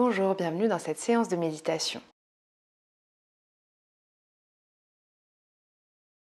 Bonjour, bienvenue dans cette séance de méditation.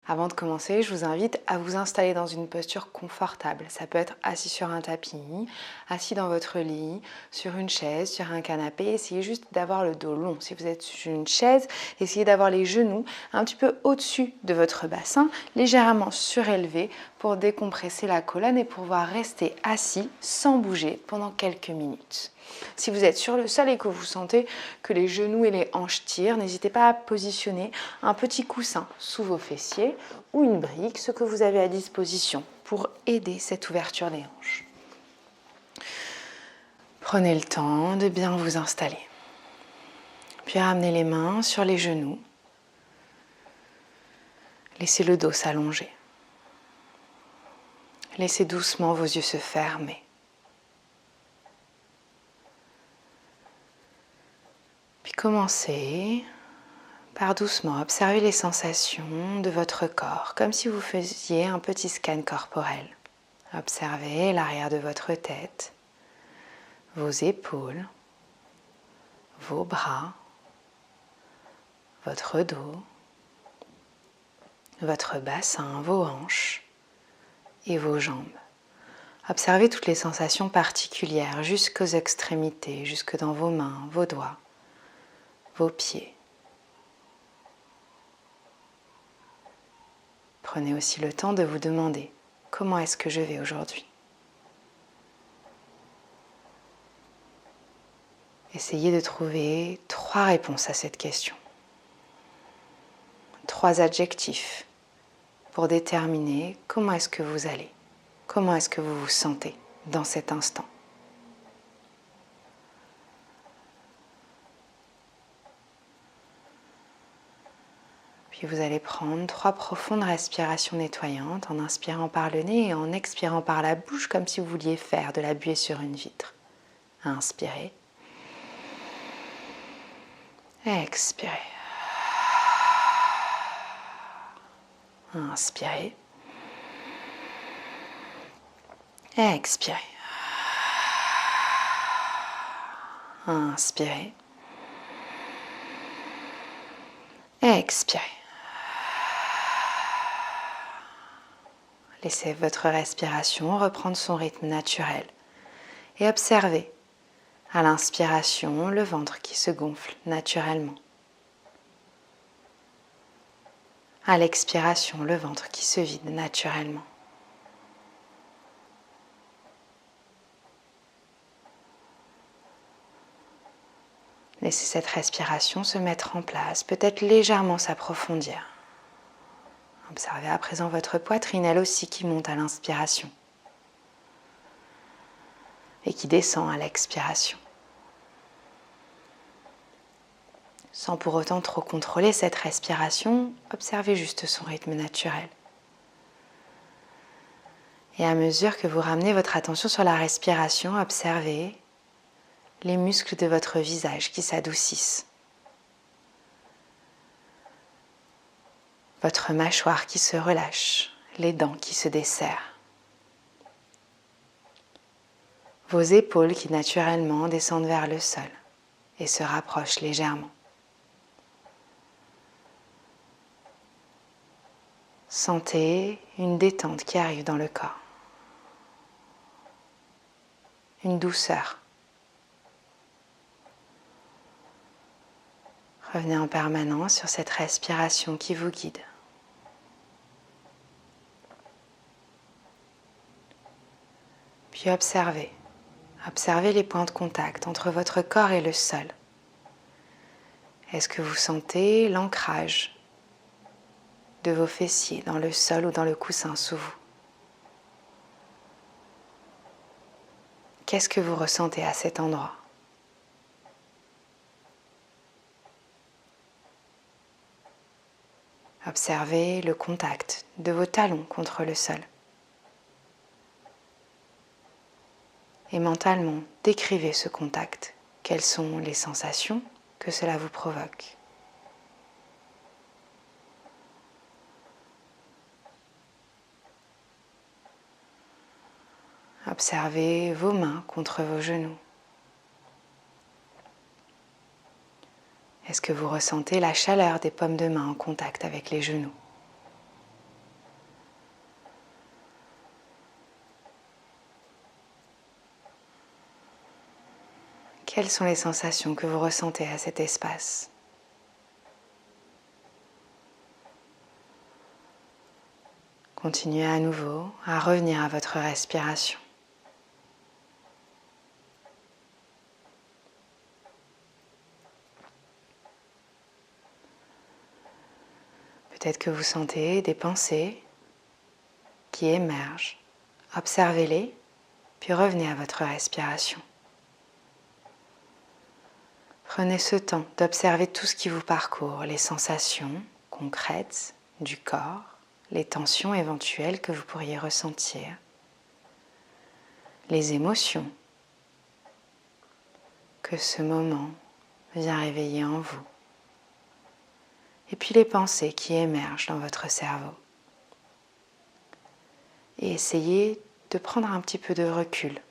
Avant de commencer, je vous invite à vous installer dans une posture confortable. Ça peut être assis sur un tapis, assis dans votre lit, sur une chaise, sur un canapé. Essayez juste d'avoir le dos long. Si vous êtes sur une chaise, essayez d'avoir les genoux un petit peu au-dessus de votre bassin, légèrement surélevés pour décompresser la colonne et pouvoir rester assis sans bouger pendant quelques minutes. Si vous êtes sur le sol et que vous sentez que les genoux et les hanches tirent, n'hésitez pas à positionner un petit coussin sous vos fessiers ou une brique, ce que vous avez à disposition pour aider cette ouverture des hanches. Prenez le temps de bien vous installer. Puis ramenez les mains sur les genoux. Laissez le dos s'allonger. Laissez doucement vos yeux se fermer. Puis commencez par doucement observer les sensations de votre corps, comme si vous faisiez un petit scan corporel. Observez l'arrière de votre tête, vos épaules, vos bras, votre dos, votre bassin, vos hanches et vos jambes. Observez toutes les sensations particulières jusqu'aux extrémités, jusque dans vos mains, vos doigts, vos pieds. Prenez aussi le temps de vous demander comment est-ce que je vais aujourd'hui. Essayez de trouver 3 réponses à cette question. 3 adjectifs pour déterminer comment est-ce que vous allez, comment est-ce que vous vous sentez dans cet instant. Puis vous allez prendre 3 profondes respirations nettoyantes en inspirant par le nez et en expirant par la bouche comme si vous vouliez faire de la buée sur une vitre. Inspirez. Expirez. Inspirez. Expirez. Inspirez. Expirez. Laissez votre respiration reprendre son rythme naturel et observez à l'inspiration le ventre qui se gonfle naturellement. À l'expiration, le ventre qui se vide naturellement. Laissez cette respiration se mettre en place, peut-être légèrement s'approfondir. Observez à présent votre poitrine, elle aussi, qui monte à l'inspiration et qui descend à l'expiration. Sans pour autant trop contrôler cette respiration, observez juste son rythme naturel. Et à mesure que vous ramenez votre attention sur la respiration, observez les muscles de votre visage qui s'adoucissent. Votre mâchoire qui se relâche, les dents qui se desserrent. Vos épaules qui naturellement descendent vers le sol et se rapprochent légèrement. Sentez une détente qui arrive dans le corps. Une douceur. Revenez en permanence sur cette respiration qui vous guide. Puis observez. Observez les points de contact entre votre corps et le sol. Est-ce que vous sentez l'ancrage de vos fessiers dans le sol ou dans le coussin sous vous? Qu'est-ce que vous ressentez à cet endroit? Observez le contact de vos talons contre le sol. Et mentalement, décrivez ce contact. Quelles sont les sensations que cela vous provoque? Observez vos mains contre vos genoux. Est-ce que vous ressentez la chaleur des paumes de main en contact avec les genoux? Quelles sont les sensations que vous ressentez à cet espace? Continuez à nouveau à revenir à votre respiration. Peut-être que vous sentez des pensées qui émergent. Observez-les, puis revenez à votre respiration. Prenez ce temps d'observer tout ce qui vous parcourt, les sensations concrètes du corps, les tensions éventuelles que vous pourriez ressentir, les émotions que ce moment vient réveiller en vous, et puis les pensées qui émergent dans votre cerveau. Et essayez de prendre un petit peu de recul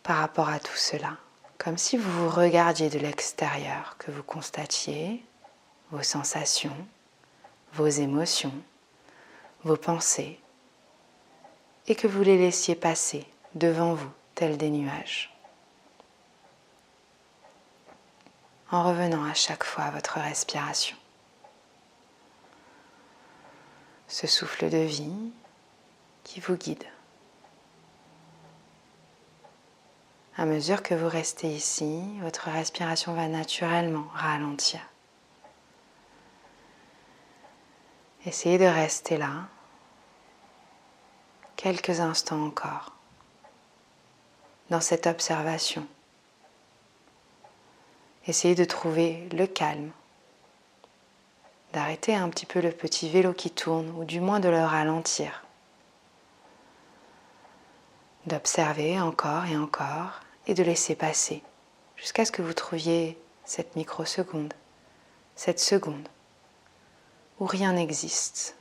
par rapport à tout cela, comme si vous vous regardiez de l'extérieur, que vous constatiez vos sensations, vos émotions, vos pensées, et que vous les laissiez passer devant vous, tels des nuages. En revenant à chaque fois à votre respiration. Ce souffle de vie qui vous guide. À mesure que vous restez ici, votre respiration va naturellement ralentir. Essayez de rester là, quelques instants encore, dans cette observation. Essayez de trouver le calme, d'arrêter un petit peu le petit vélo qui tourne, ou du moins de le ralentir. D'observer encore et de laisser passer, jusqu'à ce que vous trouviez cette microseconde, cette seconde, où rien n'existe.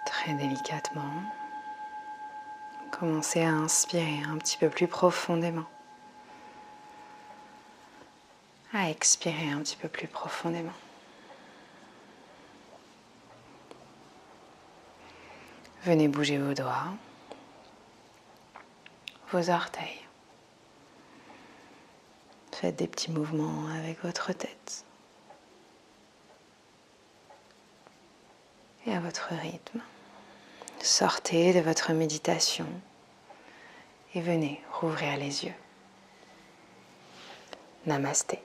Très délicatement, commencez à inspirer un petit peu plus profondément. À expirer un petit peu plus profondément. Venez bouger vos doigts, vos orteils. Faites des petits mouvements avec votre tête. Et à votre rythme, sortez de votre méditation et venez rouvrir les yeux. Namasté.